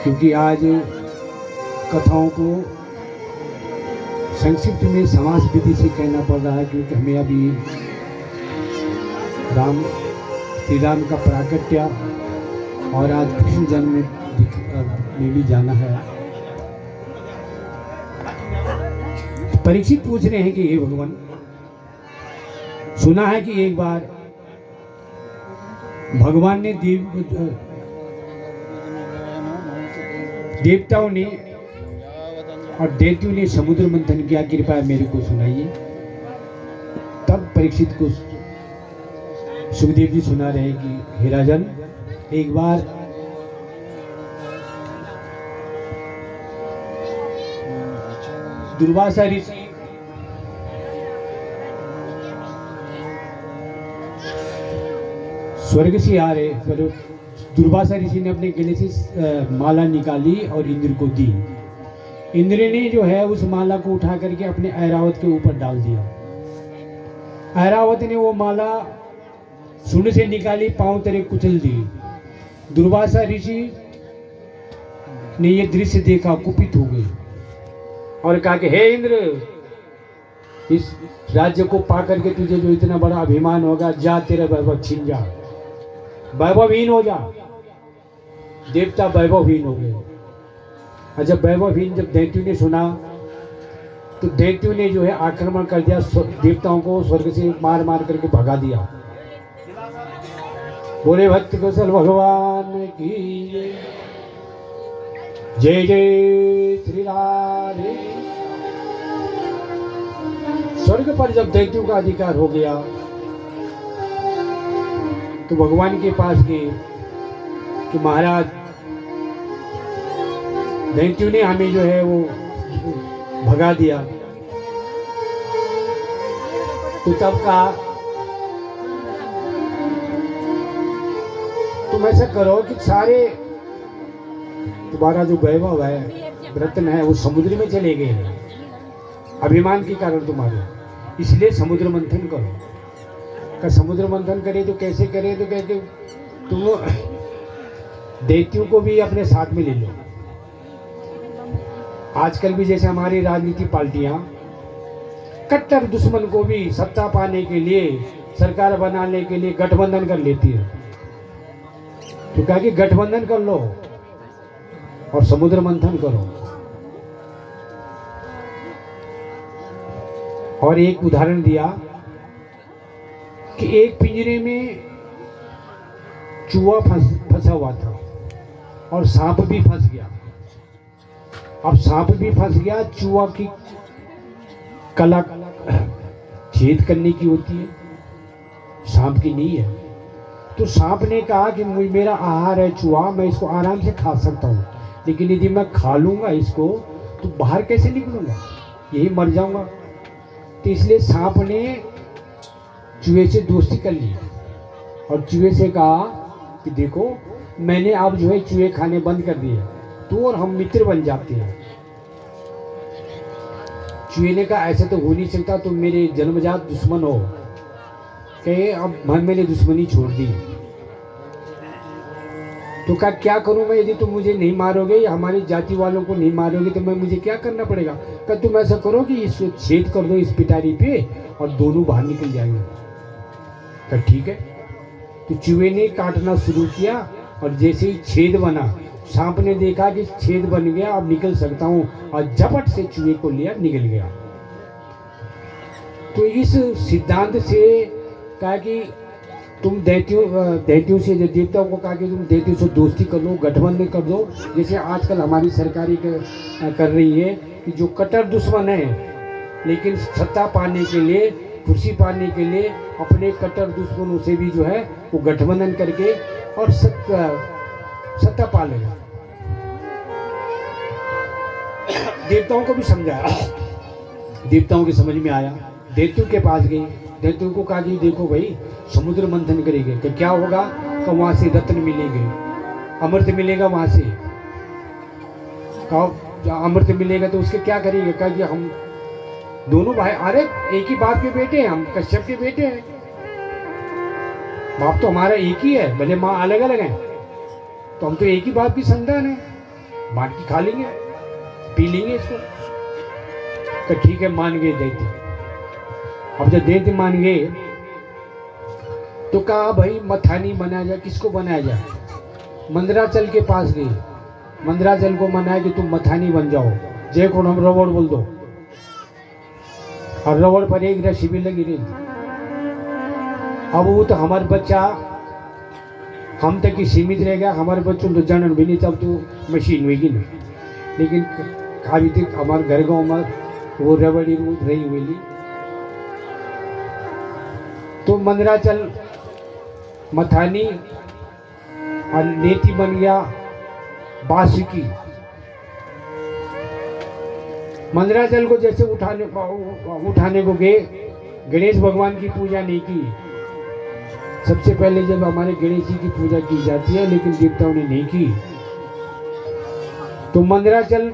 क्योंकि आज कथाओं को संक्षिप्त में समास विधि से कहना पड़ रहा है, क्योंकि हमें अभी श्री राम का प्राकट्य और आज कृष्ण जन्म में भी जाना है। परीक्षित पूछ रहे हैं कि हे भगवान, सुना है कि एक बार भगवान ने देवताओं ने और देवतियों ने समुद्र मंथन किया, कृपया मेरे को सुनाइए। तब परीक्षित को सुखदेव जी सुना रहे कि हे राजन, एक बार दुर्वासा ऋषि स्वर्ग से आ रहे, पर दुर्वासा ऋषि ने अपने गले से माला निकाली और इंद्र को दी। इंद्र ने जो है उस माला को उठा करके अपने ऐरावत के ऊपर डाल दिया। ऐरावत ने वो माला सूंड से निकाली, पांव तले कुचल दी। दुर्वासा ऋषि ने ये दृश्य देखा, कुपित हो गए और कहा कि हे इंद्र, इस राज्य को पाकर के तुझे जो इतना बड़ा अभिमान होगा, जा तेरा वैभव छिन जा, वैभवहीन हो जा। देवता वैभवहीन हो गए। और जब वैभवहीन जब दैत्यों ने सुना तो दैत्यों ने जो है आक्रमण कर दिया, देवताओं को स्वर्ग से मार मार करके भगा दिया। बोले भक्त कुशल भगवान की जय जय श्री राधे। स्वर्ग पर जब दैत्यों का अधिकार हो गया तो भगवान के पास गए कि महाराज, दैत्यों ने हमें जो है वो भगा दिया। तो तब कहा, तुम ऐसा करो कि सारे तुम्हारा जो वैभव है, रत्न है, वो समुद्र में चले गए हैं अभिमान के कारण तुम्हारे, इसलिए समुद्र मंथन करो। का समुद्र मंथन करे तो कैसे करे, तो कहते तुम दैत्यों को भी अपने साथ में ले लो। आजकल भी जैसे हमारी राजनीति पार्टियां कट्टर दुश्मन को भी सत्ता पाने के लिए, सरकार बनाने के लिए गठबंधन कर लेती है। तो कहा कि गठबंधन कर लो और समुद्र मंथन करो। और एक उदाहरण दिया कि एक पिंजरे में चूहा फंसा हुआ था और सांप भी फंस गया। अब सांप भी फंस गया, चूहा की कला छेद करने की होती है, सांप की नहीं है। तो सांप ने कहा कि मेरा आहार है चूहा, मैं इसको आराम से खा सकता हूँ, लेकिन यदि मैं खा लूंगा इसको तो बाहर कैसे निकलूंगा, यही मर जाऊंगा। तो इसलिए सांप ने चूहे से दोस्ती कर ली और चूहे से कहा कि देखो, मैंने अब जो है चूहे खाने बंद कर दिए, तू और हम मित्र बन जाते हैं। चूहे ने कहा ऐसा तो हो नहीं सकता, तुम मेरे जन्मजात दुश्मन हो। कहे अब मैंने दुश्मनी छोड़ दी। तो कहा क्या करूं मैं, यदि तुम मुझे नहीं मारोगे या हमारी जाति वालों को नहीं मारोगे तो मैं मुझे क्या करना पड़ेगा। कहा तुम ऐसा करो कि इस छेद कर दो इस पिटारी पे और दोनों बाहर निकल जाएंगे। कहा ठीक है। तो चूहे ने काटना शुरू किया और जैसे ही छेद बना, सांप ने देखा कि छेद बन गया, अब निकल सकता हूं, और झपट से चूहे को लिया, निकल गया। तो इस सिद्धांत से कहा कि तुम दैत्यों से, देवताओं को कहा कि तुम दैत्यों से दोस्ती कर लो, गठबंधन कर दो। जैसे आजकल हमारी सरकारी कर रही है कि जो कट्टर दुश्मन है लेकिन सत्ता पाने के लिए, कुर्सी पाने के लिए अपने कट्टर दुश्मनों से भी जो है वो गठबंधन करके और सत्ता पा लेगा। देवताओं को भी समझाया, देवताओं की समझ में आया। दैत्यों के पास गए, दैत्यों को कहा कि देखो भाई, समुद्र मंथन करेंगे तो क्या होगा, कि वहां से रत्न मिलेंगे, अमृत मिलेगा वहां से। कहा अमृत मिलेगा तो उसके क्या करेंगे। कहा कि हम दोनों भाई, अरे एक ही बाप के बेटे हैं, हम कश्यप के बेटे हैं, बाप तो हमारा एक ही है, भले माँ अलग अलग हैं, तो हम तो एक ही बाप की संतान है। बांट के खा लेंगे, पी लेंगे इसको। तो ठीक है, मान गए दैत्य। अब जब दैत्य मान गए तो कहा भाई मथानी बनाया जाए। किसको बनाया जाए? मंदराचल के पास गए, मंदराचल को मनाया कि तुम मथानी बन जाओ, जय को हम रबड़ बोल दो। और रबड़ पर एक रस्सी भी लगी रही। अब वो तो हमारे बच्चा हम तक ही सीमित रह गया, हमारे बच्चों तो जानन भी नहीं, तब तो मशीन होगी ना। लेकिन अभी तक हमारे घर गाँव में वो रबड़ी रही हुई। तो मंदराचल मथानी और नेति बन गया बासुकी। मंदराचल को जैसे उठाने को गए, गणेश भगवान की पूजा नहीं की। सबसे पहले जब हमारे गणेश जी की पूजा की जाती है, लेकिन देवताओं ने नहीं की, तो मंदराचल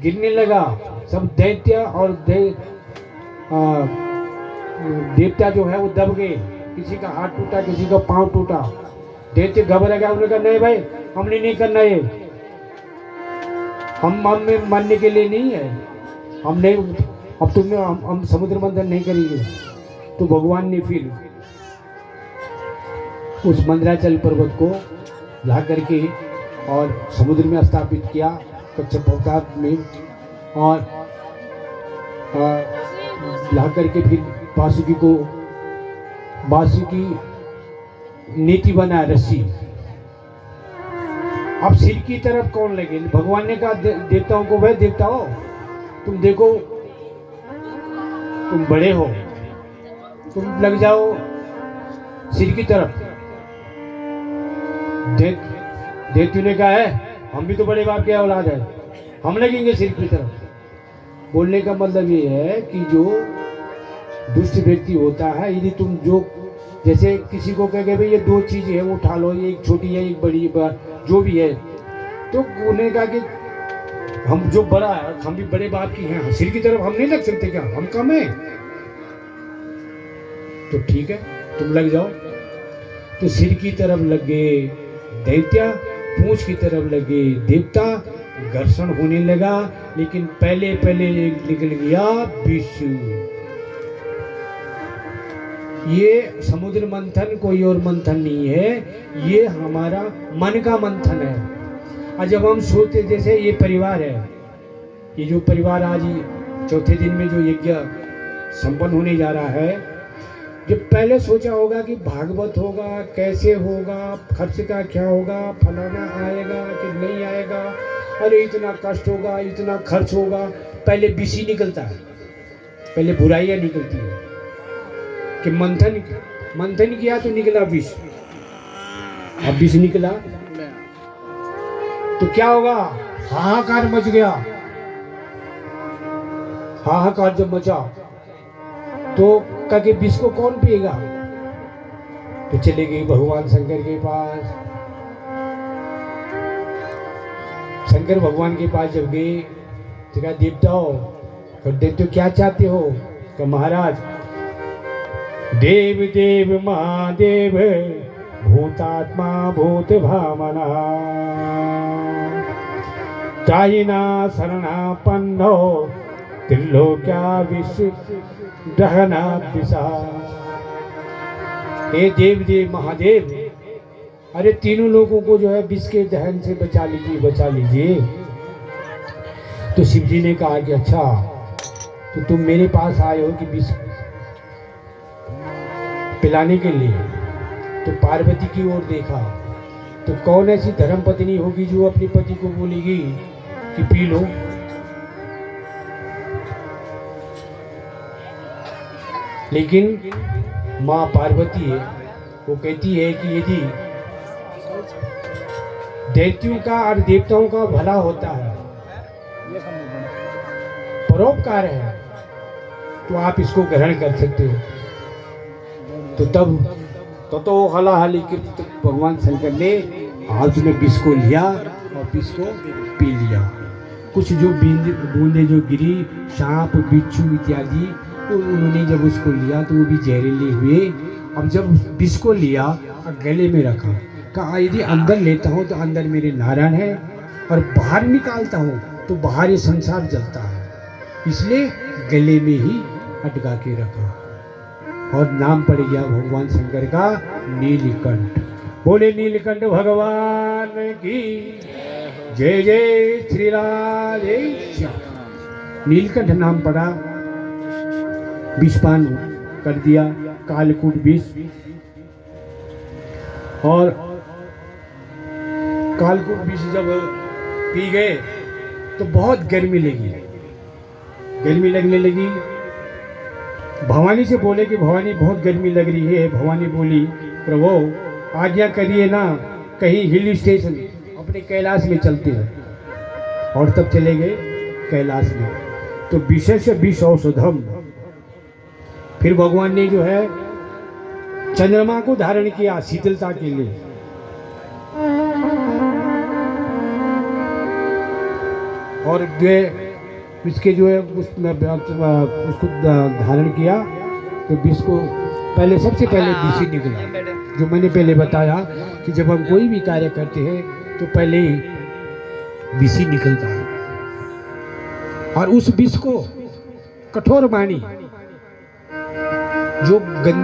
गिरने लगा। सब दैत्य और देवता जो है वो दब गए। किसी का हाथ टूटा, किसी का पांव टूटा। दैत्य घबरा गया, उन्होंने कहा नहीं भाई, हमने नहीं करना ये, हम में मानने के लिए नहीं है, हम नहीं, अब तुमने हम समुद्र मंथन नहीं करेंगे। तो भगवान ने फिर उस मंदराचल पर्वत को ला करके और समुद्र में स्थापित किया, कच्छप में, और ला करके फिर बासुकी नीति बना रस्सी। अब सिर की तरफ कौन लगे? भगवान ने कहा देवताओं को, भाई देवताओं तुम देखो, तुम बड़े हो, तुम लग जाओ सिर की तरफ। देवता ने कहा है हम भी तो बड़े बाप के औलाद है, हम लगेंगे सिर की तरफ। बोलने का मतलब ये है कि जो दुष्ट व्यक्ति होता है, यदि तुम जो जैसे किसी को कह भाई ये दो चीज़ है वो उठा लो, ये एक छोटी है एक बड़ी, जो भी है, तो उन्होंने कहा कि हम जो बड़ा है, हम भी बड़े बाप की हैं, सिर की तरफ हम नहीं लग सकते क्या? हम कम है? तो ठीक है तुम लग जाओ। तो सिर की तरफ लगे दैत्य, पूंछ की तरफ लगे देवता। घर्षण होने लगा, लेकिन पहले निकल गया विषु। ये समुद्र मंथन कोई और मंथन नहीं है, ये हमारा मन का मंथन है। और जब हम सोते, जैसे ये परिवार है, ये जो परिवार आज चौथे दिन में जो यज्ञ संपन्न होने जा रहा है, जब पहले सोचा होगा कि भागवत होगा, कैसे होगा, खर्च का क्या होगा, फलाना आएगा कि नहीं आएगा, अरे इतना कष्ट होगा, इतना खर्च होगा, पहले विषि निकलता है, पहले बुराइयां निकलती है कि मंथन किया तो निकला विष। अब विष निकला तो क्या होगा? हाहाकार मच गया। हाहाकार जब मचा तो कहा विष को कौन पिएगा? तो चले गई भगवान शंकर के पास। शंकर भगवान के पास जब गए तो कहा देवताओ, देवताओ क्या चाहते हो? कहा महाराज, देव देव महादेव भूतात्मा भूत भावना कायिना शरणापन्नो त्रिलोक्या विश्व दहना दिशा। हे देव देव महादेव, अरे तीनों लोगों को जो है विष के दहन से बचा लीजिए, बचा लीजिए। तो शिव जी ने कहा कि अच्छा, तो तुम मेरे पास आए हो कि विष पिलाने के लिए। तो पार्वती की ओर देखा, तो कौन ऐसी धर्म पत्नी होगी जो अपने पति को बोलेगी कि पी लो? लेकिन माँ पार्वती है, वो कहती है कि यदि दैत्यों का और देवताओं का भला होता है, परोपकार है, तो आप इसको ग्रहण कर सकते हो। तो तब तो हलाहली के भगवान शंकर ने हाथ में विष को लिया और विष को पी लिया। कुछ जो बूंदे जो गिरी, सांप बिच्छू इत्यादि, तो उन्होंने जब उसको लिया तो वो भी जहरीले हुए। अब जब विष को लिया और गले में रखा, कहा यदि अंदर लेता हूँ तो अंदर मेरे नारायण है, और बाहर निकालता हूँ तो बाहर ये संसार जलता है, इसलिए गले में ही अटका के रखा और नाम पड़ गया भगवान शंकर का नीलकंठ। बोले नीलकंठ भगवान की जय जय श्री राधे श्याम। नीलकंठ नाम पड़ा, विषपान कर दिया, कालकूट विष। और कालकूट विष जब पी गए तो बहुत गर्मी लगने लगी। भवानी से बोले कि भवानी बहुत गर्मी लग रही है। भवानी बोली प्रभु आज्ञा करिए ना, कहीं हिल स्टेशन अपने कैलाश में चलते हैं। और तब चले गए कैलाश में। तो विशेष विष औषधम, फिर भगवान ने जो है चंद्रमा को धारण किया शीतलता के लिए। और जो इसके जो है उसको धारण किया तो विष को पहले सबसे पहले विष ही निकला। जो मैंने पहले बताया कि जब हम कोई भी कार्य करते हैं तो पहले ही विष ही निकलता है। और उस विष को कठोर वाणी जो गंदी